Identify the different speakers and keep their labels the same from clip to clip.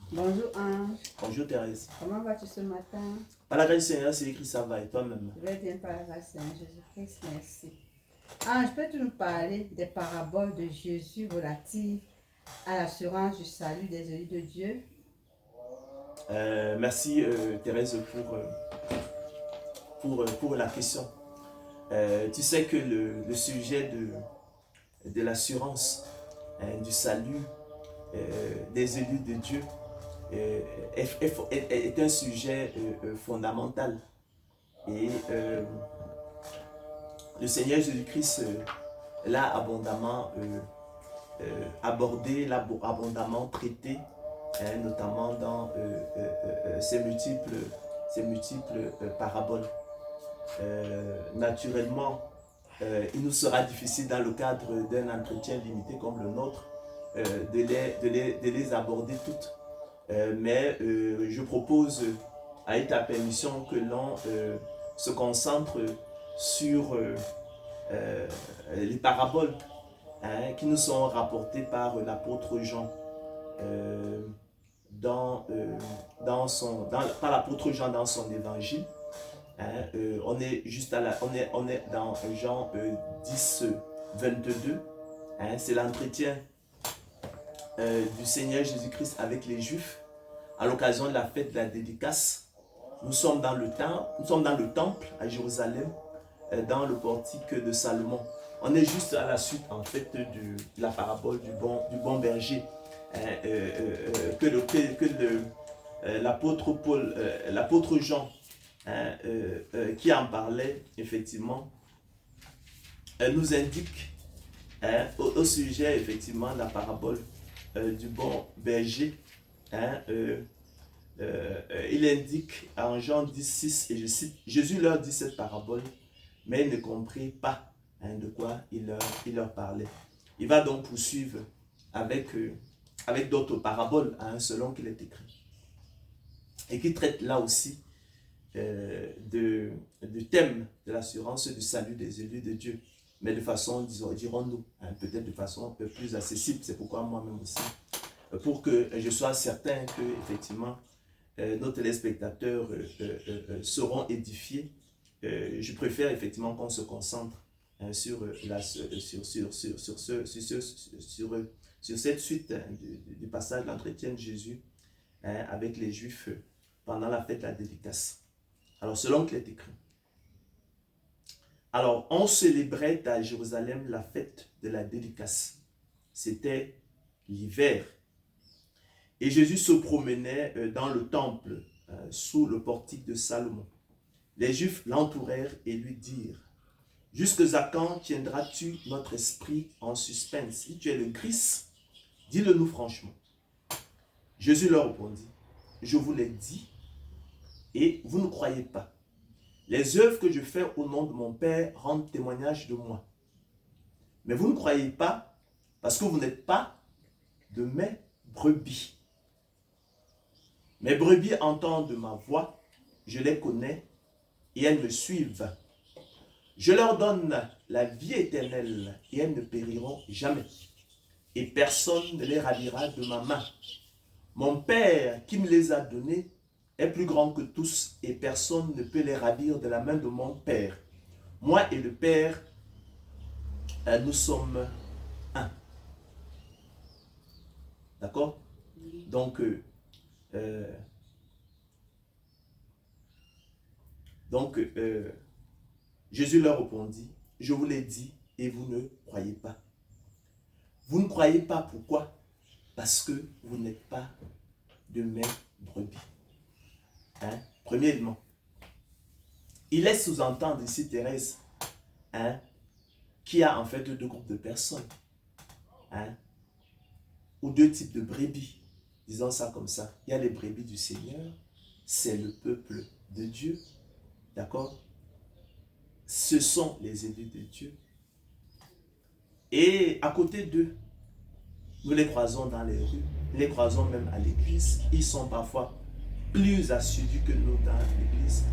Speaker 1: Bonjour Ange,
Speaker 2: Bonjour Thérèse.
Speaker 1: comment vas-tu ce matin?
Speaker 2: Par la grâce du Seigneur, c'est écrit ça va et toi-même.
Speaker 1: Je vais bien par la grâce de Jésus-Christ, merci. Ange, peux-tu nous parler des paraboles de Jésus relatives à l'assurance du salut des élus de Dieu?
Speaker 2: Merci Thérèse pour la question. Tu sais que le sujet de l'assurance du salut des élus de Dieu est un sujet fondamental. Et le Seigneur Jésus-Christ l'a abondamment abordé, l'a abondamment traité, notamment dans ces multiples paraboles. Naturellement, il nous sera difficile dans le cadre d'un entretien limité comme le nôtre de les aborder toutes. Mais je propose, avec ta permission, que l'on se concentre sur les paraboles qui nous sont rapportées par l'apôtre Jean par l'apôtre Jean dans son évangile. On est juste on est dans Jean 10, 22. C'est l'entretien du Seigneur Jésus-Christ avec les Juifs à l'occasion de la fête de la dédicace. Nous sommes dans le temple à Jérusalem, dans le portique de Salomon. On est juste à la suite en fait de la parabole du bon berger l'apôtre Jean qui en parlait effectivement nous indique au sujet effectivement de la parabole du bon berger. Il indique en Jean 10,6, et je cite, Jésus leur dit cette parabole, mais ils ne comprirent pas de quoi il leur parlait. Il va donc poursuivre avec d'autres paraboles, selon qu'il est écrit, et qui traite là aussi du thème de l'assurance du salut des élus de Dieu, mais de façon, dirons-nous, peut-être de façon plus accessible. C'est pourquoi moi-même aussi, pour que je sois certain que effectivement nos téléspectateurs seront édifiés, je préfère effectivement qu'on se concentre sur cette suite du passage de l'entretien de Jésus avec les Juifs pendant la fête de la dédicace. Alors, selon qu'il est écrit, alors on célébrait à Jérusalem la fête de la dédicace. C'était l'hiver. Et Jésus se promenait dans le temple, sous le portique de Salomon. Les Juifs l'entourèrent et lui dirent, « Jusque à quand tiendras-tu notre esprit en suspense? Si tu es le Christ, dis-le-nous franchement. » Jésus leur répondit, « Je vous l'ai dit, et vous ne croyez pas. Les œuvres que je fais au nom de mon Père rendent témoignage de moi. Mais vous ne croyez pas parce que vous n'êtes pas de mes brebis. Mes brebis entendent ma voix, je les connais et elles me suivent. Je leur donne la vie éternelle et elles ne périront jamais. Et personne ne les ravira de ma main. Mon Père qui me les a donnés est plus grand que tous et personne ne peut les ravir de la main de mon Père. Moi et le Père, nous sommes un. D'accord? Donc, Jésus leur répondit, je vous l'ai dit et vous ne croyez pas. Vous ne croyez pas pourquoi? Parce que vous n'êtes pas de mes brebis. Premièrement, il laisse sous-entendre ici Thérèse qu'il y a en fait deux groupes de personnes ou deux types de brebis, disons ça comme ça. Il y a les brebis du Seigneur, c'est le peuple de Dieu, d'accord? Ce sont les élus de Dieu. Et à côté d'eux, nous les croisons dans les rues, nous les croisons même à l'église. Ils sont parfois plus assidus que nous dans l'église.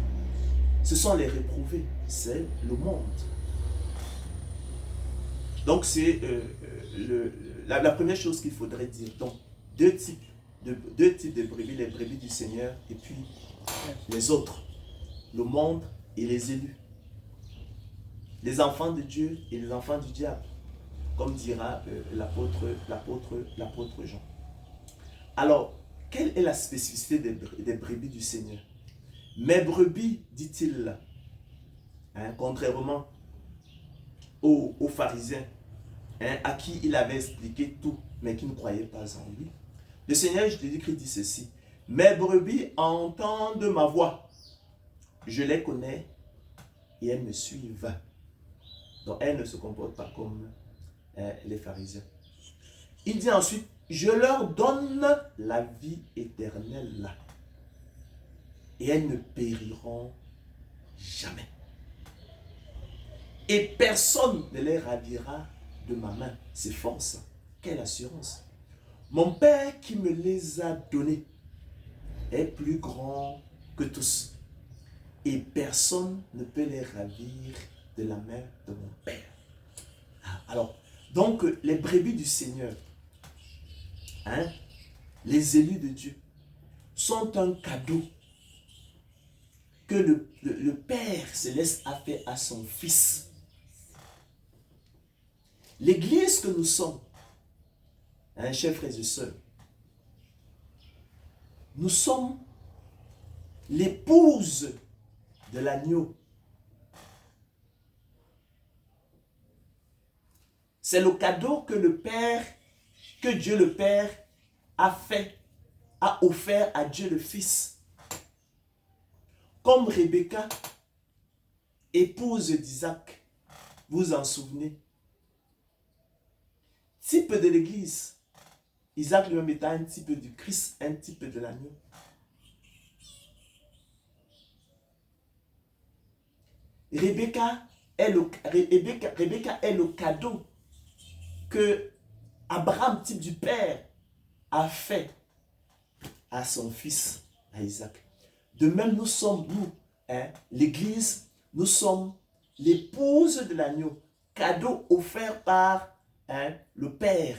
Speaker 2: Ce sont les réprouvés, c'est le monde. Donc c'est la première chose qu'il faudrait dire. Donc, deux types deux types de brebis, les brebis du Seigneur et puis les autres, le monde et les élus. Les enfants de Dieu et les enfants du diable, comme dira l'apôtre Jean. Alors, quelle est la spécificité des brebis du Seigneur? Mes brebis, dit-il, contrairement aux pharisiens, à qui il avait expliqué tout, mais qui ne croyaient pas en lui. Le Seigneur Jésus-Christ dit ceci: mes brebis entendent ma voix, je les connais et elles me suivent. Donc elles ne se comportent pas comme les pharisiens. Il dit ensuite: je leur donne la vie éternelle et elles ne périront jamais. Et personne ne les ravira de ma main. C'est fort ça. Quelle assurance. Mon Père qui me les a donnés est plus grand que tous. Et personne ne peut les ravir de la main de mon Père. Alors, donc, les brebis du Seigneur, les élus de Dieu, sont un cadeau que le Père Céleste a fait à son Fils. L'église que nous sommes, chers frères et sœurs, nous sommes l'épouse de l'agneau. C'est le cadeau que le Père, que Dieu le Père a offert à Dieu le Fils. Comme Rebecca, épouse d'Isaac, vous en souvenez? Type de l'église. Isaac lui-même étant un type du Christ, un type de l'agneau. Rebecca est le cadeau que Abraham, type du Père, a fait à son fils, à Isaac. De même, nous sommes, l'église, nous sommes l'épouse de l'agneau, cadeau offert par le Père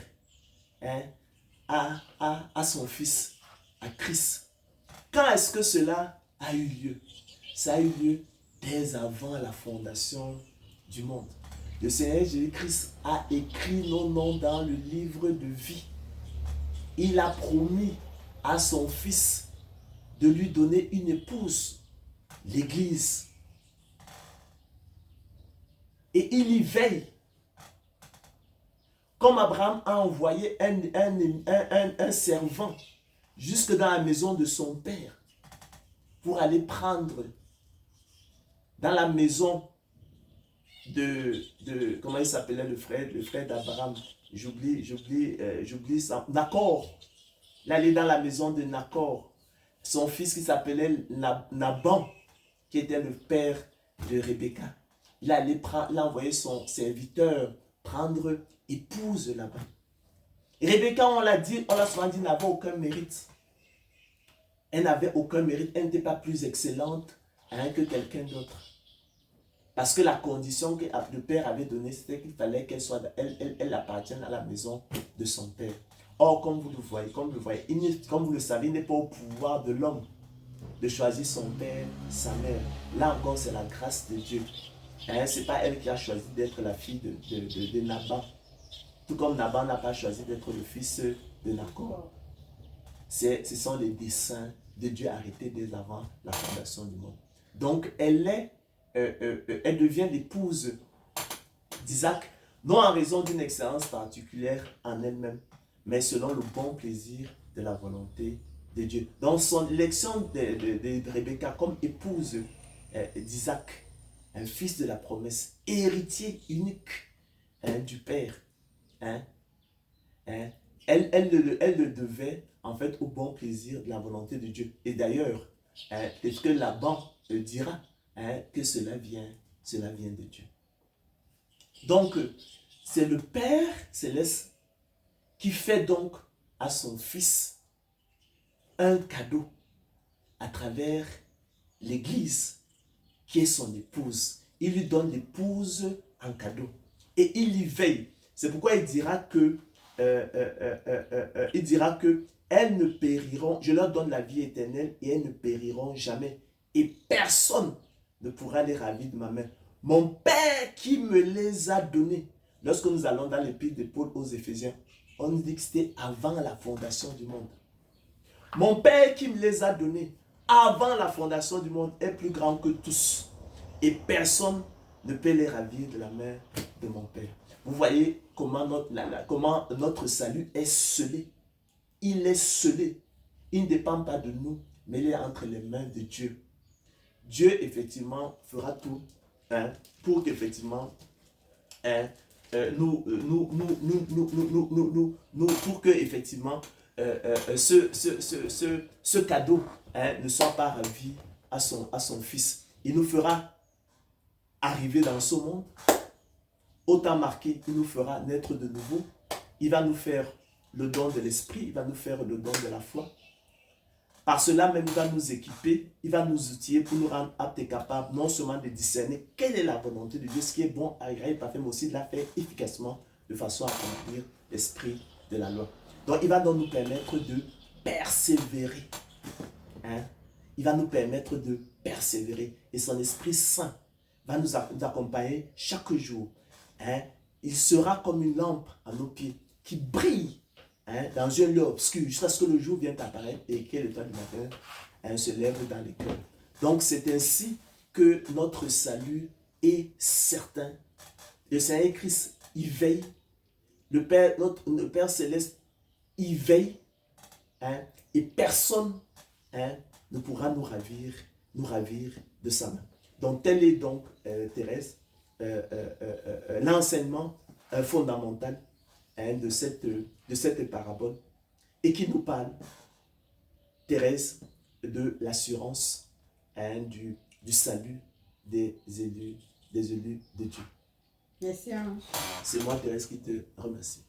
Speaker 2: à son fils, à Christ. Quand est-ce que cela a eu lieu? Ça a eu lieu dès avant la fondation du monde. Le Seigneur Jésus-Christ a écrit nos noms dans le livre de vie. Il a promis à son Fils de lui donner une épouse, l'Église. Et il y veille. Comme Abraham a envoyé un servant jusque dans la maison de son père pour aller prendre dans la maison de comment il s'appelait le frère d'Abraham, j'oublie ça, Nacor. Il allait dans la maison de Nacor, son fils qui s'appelait Naban, qui était le père de Rebecca. Il a envoyé son serviteur prendre épouse là-bas. Rebecca, on l'a souvent dit, n'avait aucun mérite. Elle n'avait aucun mérite, elle n'était pas plus excellente que quelqu'un d'autre. Parce que la condition que le père avait donnée, c'était qu'il fallait elle appartienne à la maison de son père. Or, comme vous le voyez, comme vous le savez, il n'est pas au pouvoir de l'homme de choisir son père, sa mère. Là encore, c'est la grâce de Dieu. Ce n'est pas elle qui a choisi d'être la fille de Naban. Tout comme Naban n'a pas choisi d'être le fils de Nacor. Ce sont les desseins de Dieu arrêtés dès avant la fondation du monde. Donc, elle devient l'épouse d'Isaac, non en raison d'une excellence particulière en elle-même, mais selon le bon plaisir de la volonté de Dieu. Dans son élection de Rebecca comme épouse d'Isaac, un fils de la promesse, héritier unique du Père, elle le devait en fait au bon plaisir de la volonté de Dieu. Et d'ailleurs, est-ce que Laban dira que cela vient de Dieu. Donc, c'est le Père Céleste qui fait donc à son Fils un cadeau à travers l'Église qui est son épouse. Il lui donne l'épouse en cadeau et il y veille. C'est pourquoi il dira que elles ne périront, je leur donne la vie éternelle et elles ne périront jamais. Et personne ne pourra les ravir de ma main. Mon Père qui me les a donnés. Lorsque nous allons dans l'épître de Paul aux Éphésiens, on nous dit que c'était avant la fondation du monde. Mon Père qui me les a donnés avant la fondation du monde est plus grand que tous. Et personne ne peut les ravir de la main de mon Père. Vous voyez comment notre salut est scellé. Il est scellé. Il ne dépend pas de nous, mais il est entre les mains de Dieu. Dieu, effectivement, fera tout pour qu'effectivement, pour que, effectivement, ce cadeau ne soit pas ravi à son fils. Il nous fera arriver dans ce monde, au temps marqué, il nous fera naître de nouveau. Il va nous faire le don de l'esprit, il va nous faire le don de la foi. Par cela même, il va nous équiper, il va nous outiller pour nous rendre aptes et capables non seulement de discerner quelle est la volonté de Dieu, ce qui est bon, agréable et parfait, mais aussi de la faire efficacement de façon à accomplir l'esprit de la loi. Donc, il va donc nous permettre de persévérer. Il va nous permettre de persévérer. Et son Esprit Saint va nous accompagner chaque jour. Il sera comme une lampe à nos pieds qui brille dans un lieu obscur jusqu'à ce que le jour vienne apparaître et que l'étoile du matin se lève dans les cœurs. Donc c'est ainsi que notre salut est certain. Le Seigneur Christ, il veille. Le Père, notre Père Céleste, il veille. Et personne ne pourra nous ravir de sa main. Donc tel est donc, Thérèse, l'enseignement fondamental de cette parabole et qui nous parle, Thérèse, de l'assurance du salut des élus de Dieu.
Speaker 1: Merci, Ange.
Speaker 2: C'est moi, Thérèse, qui te remercie.